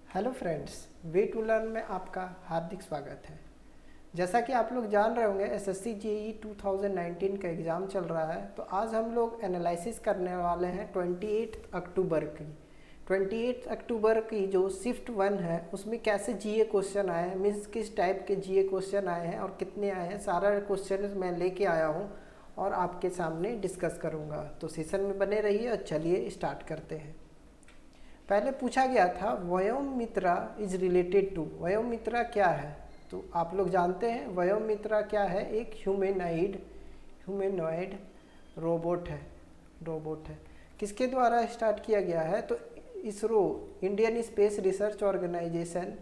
Hello friends, way to learn में आपका हार्दिक स्वागत है। जैसा कि आप लोग जान रहे होंगे, एसएससी जेईई 2019 का एग्ज़ाम चल रहा है। तो आज हम लोग एनालिसिस करने वाले हैं 28 अक्टूबर की। 28 अक्टूबर की जो शिफ्ट 1 है उसमें कैसे जीए क्वेश्चन आए हैं, मीन्स किस टाइप के जीए क्वेश्चन आए हैं और कितने आए हैं, सारा क्वेश्चन मैं लेके आया हूँ और आपके सामने डिस्कस करूँगा। तो सेशन में बने रहिए और चलिए स्टार्ट करते हैं। पहले पूछा गया था वयोमित्रा इज रिलेटेड टू। वयोमित्रा क्या है? तो आप लोग जानते हैं वयोमित्रा क्या है। एक ह्यूमैनॉइड रोबोट है। किसके द्वारा स्टार्ट किया गया है? तो ISRO, Indian space research organisation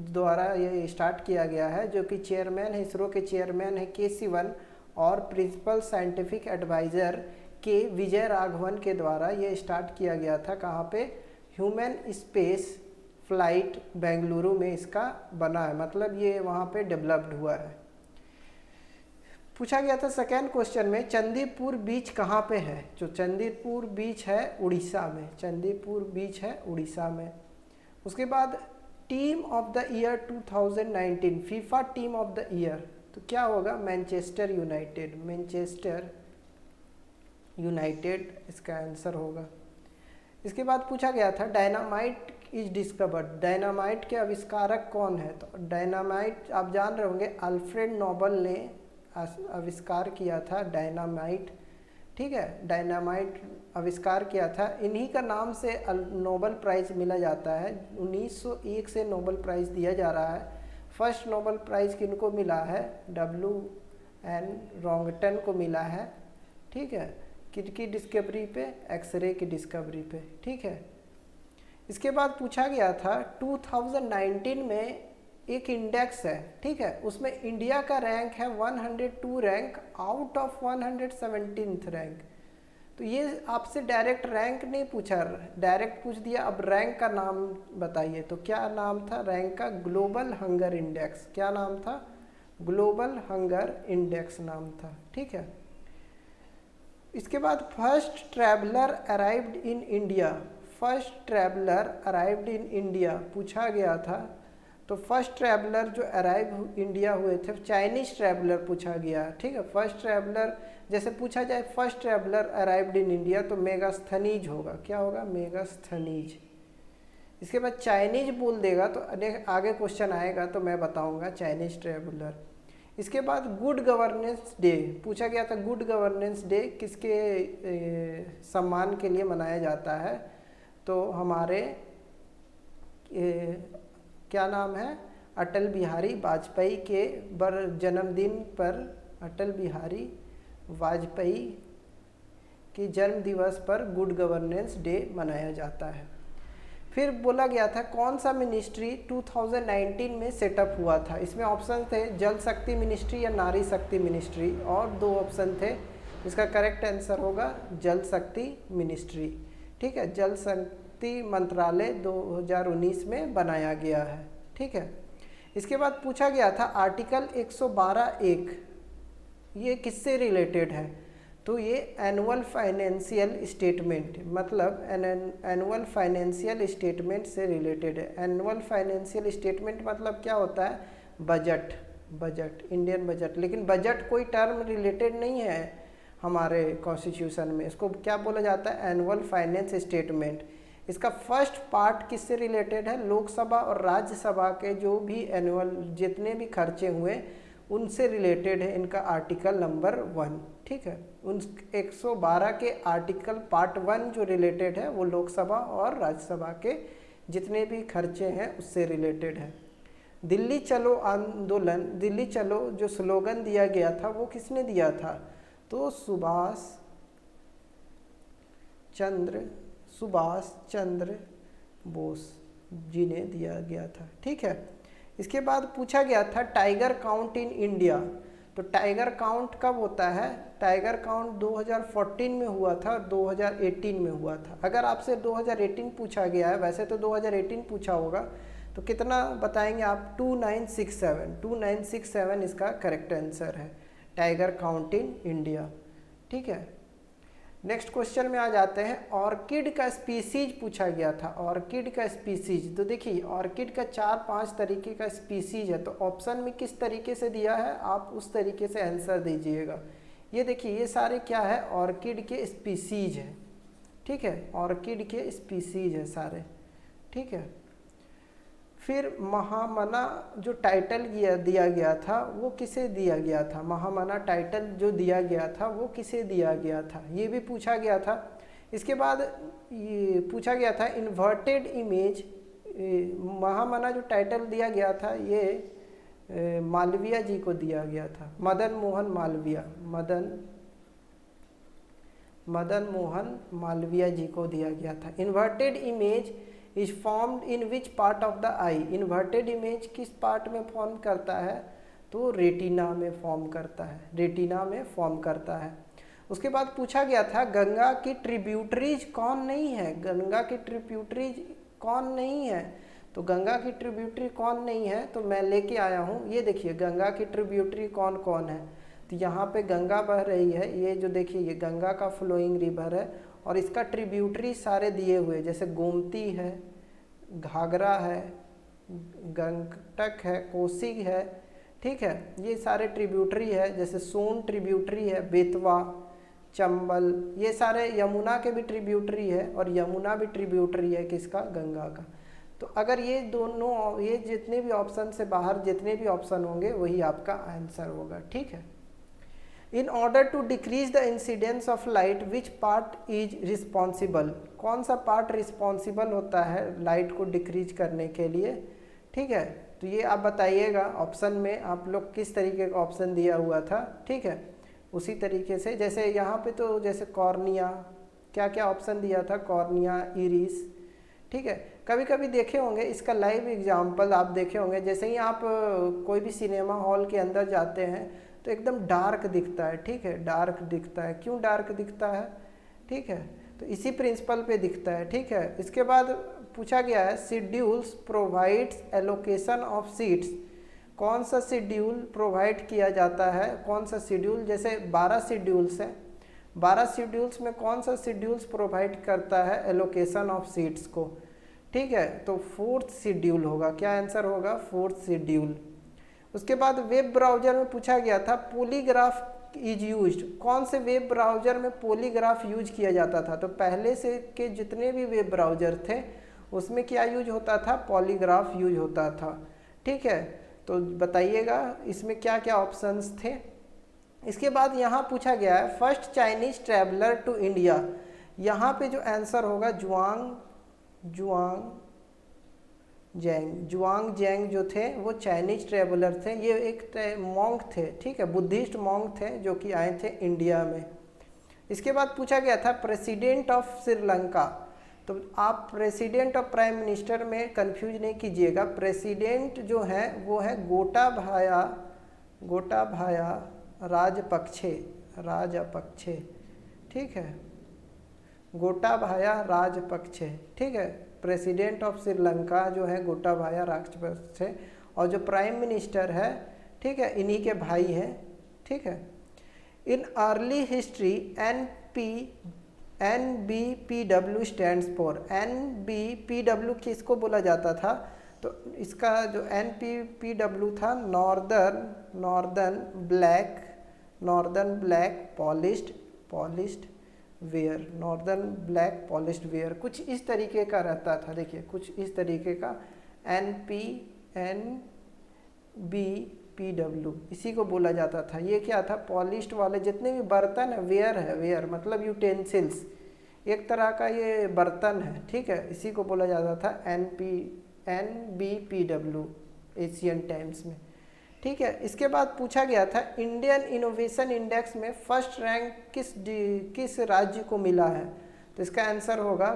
द्वारा ये स्टार्ट किया गया है, जो कि चेयरमैन है, इसरो के चेयरमैन है के सिवन और प्रिंसिपल साइंटिफिक एडवाइज़र के विजय राघवन के द्वारा ये स्टार्ट किया गया था। कहाँ पे? ह्यूमन स्पेस फ्लाइट बेंगलुरु में इसका बना है, मतलब ये वहाँ पे डेवलप्ड हुआ है। पूछा गया था सेकेंड क्वेश्चन में चंदीपुर बीच कहाँ पे है? जो चंदीपुर बीच है उड़ीसा में, चंदीपुर बीच है उड़ीसा में। उसके बाद team of the year 2019, FIFA team of the year, तो क्या होगा? मैनचेस्टर यूनाइटेड इसका आंसर होगा। इसके बाद पूछा गया था डायनामाइट इज डिस्कवर्ड। डायनामाइट के आविष्कारक कौन है? तो डायनामाइट आप जान रहे होंगे, अल्फ्रेड नोबल ने आविष्कार किया था डायनामाइट। ठीक है, डायनामाइट आविष्कार किया था। इन्हीं का नाम से नोबल प्राइज़ मिला जाता है। 1901 से नोबल प्राइज़ दिया जा रहा है। फर्स्ट नोबल प्राइज़ किनको मिला है? WN रॉन्गटन को मिला है। ठीक है, किसकी डिस्कवरी पे? एक्सरे की डिस्कवरी पे। ठीक है, इसके बाद पूछा गया था 2019 में एक इंडेक्स है, ठीक है, उसमें इंडिया का रैंक है 102 rank out of 117th rank. तो ये आपसे डायरेक्ट रैंक नहीं पूछा, डायरेक्ट पूछ दिया अब रैंक का नाम बताइए। तो क्या नाम था रैंक का? Global hunger index. क्या नाम था? ग्लोबल हंगर इंडेक्स नाम था। ठीक है, इसके बाद first traveller arrived in India. First traveller arrived in India पूछा गया था। तो फर्स्ट ट्रैवलर जो अराइव इंडिया हुए थे, चाइनीज ट्रैवलर पूछा गया। ठीक है, फर्स्ट ट्रैवलर जैसे पूछा जाए first traveller arrived in India तो मेगास्थनीज होगा। क्या होगा? मेगास्थनीज। इसके बाद चाइनीज बोल देगा तो आगे क्वेश्चन आएगा तो मैं बताऊंगा चाइनीज ट्रैवलर। इसके बाद गुड गवर्नेंस डे पूछा गया था। गुड गवर्नेंस डे किसके सम्मान के लिए मनाया जाता है? तो हमारे क्या नाम है? अटल बिहारी वाजपेयी के जन्मदिन पर, अटल बिहारी वाजपेयी के जन्म दिवस पर गुड गवर्नेंस डे मनाया जाता है। फिर बोला गया था कौन सा मिनिस्ट्री 2019 में सेटअप हुआ था? इसमें ऑप्शन थे जल शक्ति मिनिस्ट्री या नारी शक्ति मिनिस्ट्री, और दो ऑप्शन थे। इसका करेक्ट आंसर होगा जल शक्ति मिनिस्ट्री। ठीक है, जल शक्ति मंत्रालय 2019 में बनाया गया है। ठीक है, इसके बाद पूछा गया था आर्टिकल 112(1) ये किससे रिलेटेड है? तो ये एनुअल फाइनेंशियल स्टेटमेंट, मतलब एनुअल फाइनेंशियल स्टेटमेंट से रिलेटेड है। एनुअल फाइनेंशियल स्टेटमेंट मतलब क्या होता है? Budget, Indian budget. लेकिन बजट कोई टर्म रिलेटेड नहीं है हमारे कॉन्स्टिट्यूशन में। इसको क्या बोला जाता है? Annual finance statement. इसका फर्स्ट पार्ट किससे रिलेटेड है? लोकसभा और राज्यसभा के जो भी एनुअल जितने भी खर्चे हुए उनसे रिलेटेड है इनका आर्टिकल नंबर 1। ठीक है, उन 112 के आर्टिकल पार्ट 1 जो रिलेटेड है वो लोकसभा और राज्यसभा के जितने भी खर्चे हैं उससे रिलेटेड है। दिल्ली चलो आंदोलन, दिल्ली चलो जो स्लोगन दिया गया था वो किसने दिया था? तो सुभाष चंद्र बोस जी ने दिया गया था। ठीक है, इसके बाद पूछा गया था टाइगर काउंट इन इंडिया। तो टाइगर काउंट कब होता है? टाइगर काउंट 2014 में हुआ था और 2018 में हुआ था। अगर आपसे 2018 पूछा गया है, वैसे तो 2018 पूछा होगा, तो कितना बताएंगे आप? 2967 इसका करेक्ट आंसर है, टाइगर काउंट इन इंडिया। ठीक है, नेक्स्ट क्वेश्चन में आ जाते हैं। ऑर्किड का स्पीसीज पूछा गया था, ऑर्किड का स्पीसीज। तो देखिए ऑर्किड का 4-5 तरीके का स्पीसीज है, तो ऑप्शन में किस तरीके से दिया है आप उस तरीके से आंसर दीजिएगा। ये देखिए ये सारे क्या है, ऑर्किड के स्पीसीज है, ठीक है, ऑर्किड के स्पीसीज है सारे, ठीक है। फिर महामना जो टाइटल दिया गया था वो किसे दिया गया था, महामना टाइटल जो दिया गया था वो किसे दिया गया था, ये भी पूछा गया था। इसके बाद ये पूछा गया था इन्वर्टेड इमेज, महामना जो टाइटल दिया गया था ये मालवीय जी को दिया गया था, मदन मोहन मालवीय, मदन मोहन मालवीय जी को दिया गया था। Inverted image is formed in which part of the I, inverted image किस पार्ट में फॉर्म करता है, तो रेटिना में फॉर्म करता है, रेटिना में फॉर्म करता है। उसके बाद पूछा गया था गंगा की ट्रिब्यूटरीज कौन नहीं है, गंगा की ट्रिब्यूटरीज कौन नहीं है, तो गंगा की ट्रिब्यूटरी कौन नहीं है, तो मैं लेके आया हूँ, ये देखिए गंगा की ट्रिब्यूटरी कौन कौन है। तो यहाँ पे गंगा बह रही है, ये जो देखिए ये गंगा का फ्लोइंग रिवर है, और इसका ट्रिब्यूटरी सारे दिए हुए, जैसे गोमती है, घाघरा है, गंगटक है, कोसी है, ठीक है, ये सारे ट्रिब्यूटरी है। जैसे सोन ट्रिब्यूटरी है, बेतवा, चंबल, ये सारे यमुना के भी ट्रिब्यूटरी है, और यमुना भी ट्रिब्यूटरी है किसका, गंगा का। तो अगर ये दोनों, ये जितने भी ऑप्शन से बाहर जितने भी ऑप्शन होंगे वही आपका आंसर होगा, ठीक है। In order to decrease the incidence of light which part is responsible, कौन सा पार्ट रिस्पॉन्सिबल होता है लाइट को डिक्रीज करने के लिए, ठीक है। तो ये आप बताइएगा, ऑप्शन में आप लोग किस तरीके का ऑप्शन दिया हुआ था, ठीक है, उसी तरीके से। जैसे यहाँ पे तो जैसे कॉर्निया, क्या क्या ऑप्शन दिया था, कॉर्निया, इरिस, ठीक है। कभी कभी देखे होंगे इसका लाइव एग्जाम्पल आप देखे होंगे, जैसे ही आप कोई भी सिनेमा हॉल के अंदर जाते हैं तो एकदम डार्क दिखता है, ठीक है, डार्क दिखता है, क्यों डार्क दिखता है, ठीक है, तो इसी प्रिंसिपल पे दिखता है, ठीक है। इसके बाद पूछा गया है schedules provides allocation of seats, कौन सा शेड्यूल प्रोवाइड किया जाता है, कौन सा शेड्यूल, जैसे 12 शेड्यूल्स हैं, 12 शेड्यूल्स में कौन सा शेड्यूल्स प्रोवाइड करता है एलोकेशन ऑफ सीट्स को, ठीक है, तो 4th शेड्यूल होगा, क्या आंसर होगा, 4th शेड्यूल। उसके बाद वेब ब्राउज़र में पूछा गया था पॉलीग्राफ इज यूज्ड, कौन से वेब ब्राउज़र में पॉलीग्राफ यूज किया जाता था, तो पहले से के जितने भी वेब ब्राउज़र थे उसमें क्या यूज होता था, पॉलीग्राफ यूज होता था, ठीक है। तो बताइएगा इसमें क्या क्या ऑप्शंस थे। इसके बाद यहाँ पूछा गया है first Chinese traveller to India, यहाँ पे जो आंसर होगा जुआंग जैंग जो थे वो चाइनीज ट्रैवलर थे, ये एक मॉन्क थे, ठीक है, बुद्धिस्ट मॉन्क थे जो कि आए थे इंडिया में। इसके बाद पूछा गया था प्रेसिडेंट ऑफ श्रीलंका, तो आप प्रेसिडेंट और प्राइम मिनिस्टर में कंफ्यूज नहीं कीजिएगा, प्रेसिडेंट जो है वो है गोटाबाया राजपक्षे, ठीक है, गोटाबाया राजपक्षे, ठीक है, प्रेसिडेंट ऑफ श्रीलंका जो है गोटाबाया राजपक्षे, और जो प्राइम मिनिस्टर है, ठीक है, इन्हीं के भाई हैं, ठीक है। In early history NBPW stands for, NBPW किसको बोला जाता था, तो इसका जो NBPW था northern black polished where, northern black polished where, कुछ इस तरीके का रहता था, देखिए कुछ इस तरीके का NBPW इसी को बोला जाता था। ये क्या था, पॉलिश्ड वाले जितने भी बर्तन है, वेयर है, वेयर मतलब यूटेंसिल्स, एक तरह का ये बर्तन है, ठीक है, इसी को बोला जाता था NBPW एशियन टाइम्स में, ठीक है। इसके बाद पूछा गया था इंडियन इनोवेशन इंडेक्स में फर्स्ट रैंक किस राज्य को मिला है, तो इसका आंसर होगा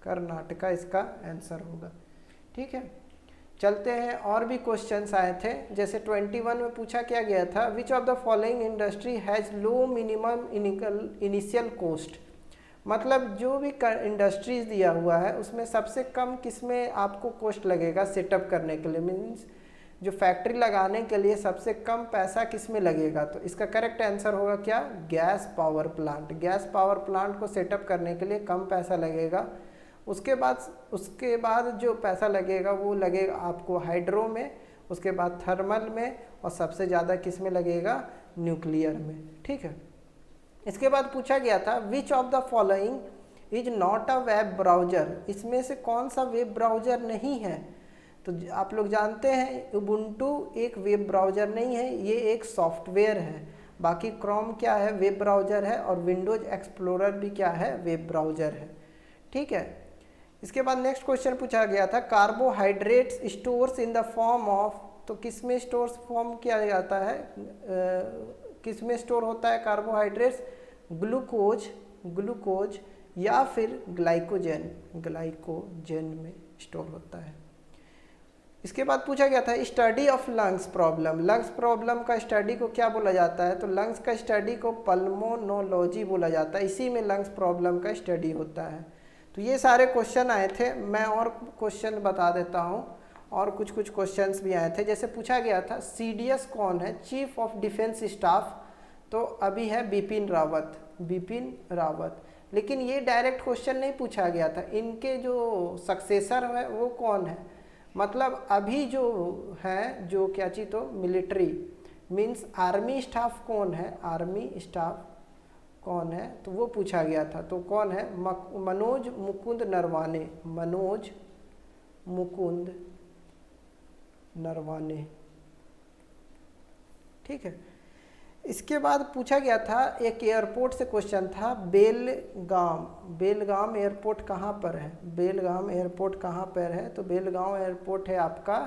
कर्नाटका इसका आंसर होगा, ठीक है। चलते हैं, और भी क्वेश्चंस आए थे, जैसे 21 में पूछा क्या गया था which of the following industry has low minimum initial cost, मतलब जो भी इंडस्ट्रीज दिया हुआ है उसमें सबसे कम किस में आपको कॉस्ट लगेगा सेटअप करने के लिए, मीन्स जो फैक्ट्री लगाने के लिए सबसे कम पैसा किस में लगेगा, तो इसका करेक्ट आंसर होगा क्या, gas power plant. Gas power plant को सेटअप करने के लिए कम पैसा लगेगा। उसके बाद जो पैसा लगेगा वो लगेगा आपको हाइड्रो में, उसके बाद थर्मल में, और सबसे ज़्यादा किस में लगेगा, न्यूक्लियर में। ठीक है। इसके बाद पूछा गया था which of the following is not a web browser, इसमें से कौन सा वेब ब्राउज़र नहीं है। तो आप लोग जानते हैं उबुंटू एक वेब ब्राउज़र नहीं है, ये एक सॉफ्टवेयर है। बाकी क्रोम क्या है, वेब ब्राउज़र है, और विंडोज़ एक्सप्लोरर भी क्या है, वेब ब्राउज़र है। ठीक है। इसके बाद नेक्स्ट क्वेश्चन पूछा गया था carbohydrates stores in the form of, तो किस में स्टोर्स फॉर्म किया जाता है, किस में स्टोर होता है कार्बोहाइड्रेट्स, ग्लूकोज या फिर ग्लाइकोजन में स्टोर होता है। इसके बाद पूछा गया था study of lungs problem, lungs problem का स्टडी को क्या बोला जाता है, तो लंग्स का स्टडी को पल्मोनोलॉजी बोला जाता है, इसी में लंग्स प्रॉब्लम का स्टडी होता है। तो ये सारे क्वेश्चन आए थे, मैं और क्वेश्चन बता देता हूँ, और कुछ क्वेश्चंस भी आए थे। जैसे पूछा गया था CDS कौन है, चीफ ऑफ डिफेंस स्टाफ, तो अभी है बिपिन रावत। लेकिन ये डायरेक्ट क्वेश्चन नहीं पूछा गया था, इनके जो सक्सेसर है वो कौन है, मतलब अभी जो है जो क्या चीज़, तो मिलिट्री मीन्स आर्मी स्टाफ कौन है, आर्मी स्टाफ कौन है, तो वो पूछा गया था। तो कौन है, मनोज मुकुंद नरवाने। ठीक है। इसके बाद पूछा गया था एक एयरपोर्ट से क्वेश्चन था, बेलगाम एयरपोर्ट कहाँ पर है, बेलगाम एयरपोर्ट कहाँ पर है, तो बेलगांव एयरपोर्ट है आपका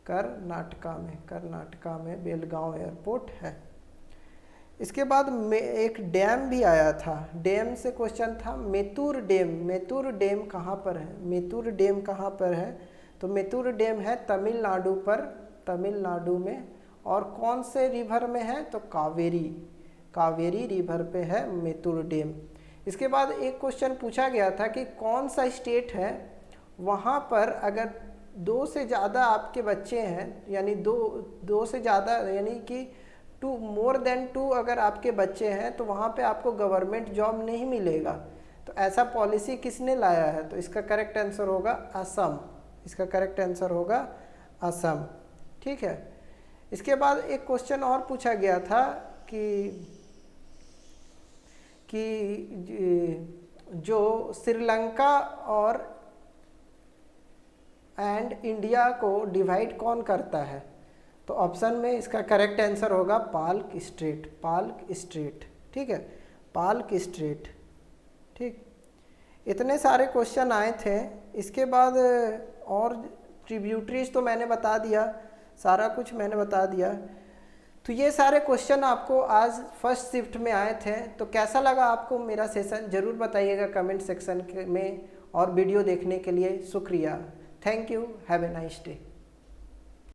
कर्नाटका में बेलगांव एयरपोर्ट है। इसके बाद एक डैम भी आया था, डैम से क्वेश्चन था मेतूर डैम कहाँ पर है, तो मेतूर डैम है तमिलनाडु में, और कौन से रिवर में है, तो कावेरी रिवर पे है मेतूर डैम। इसके बाद एक क्वेश्चन पूछा गया था कि कौन सा स्टेट है वहाँ पर अगर 2 से ज़्यादा आपके बच्चे हैं, यानी दो से ज़्यादा, यानी कि 2 मोर देन 2 अगर आपके बच्चे हैं, तो वहाँ पे आपको गवर्नमेंट जॉब नहीं मिलेगा। तो ऐसा पॉलिसी किसने लाया है, तो इसका करेक्ट आंसर होगा असम। ठीक है। इसके बाद एक क्वेश्चन और पूछा गया था कि जो श्रीलंका और एंड इंडिया को डिवाइड कौन करता है, तो ऑप्शन में इसका करेक्ट आंसर होगा पाल्क स्ट्रेट। ठीक है, पाल्क स्ट्रेट। ठीक, इतने सारे क्वेश्चन आए थे। इसके बाद और ट्रिब्यूटरीज तो मैंने बता दिया, सारा कुछ मैंने बता दिया। तो ये सारे क्वेश्चन आपको आज फर्स्ट शिफ्ट में आए थे। तो कैसा लगा आपको मेरा सेशन, ज़रूर बताइएगा कमेंट सेक्शन में, और वीडियो देखने के लिए शुक्रिया। Thank you, have a nice day.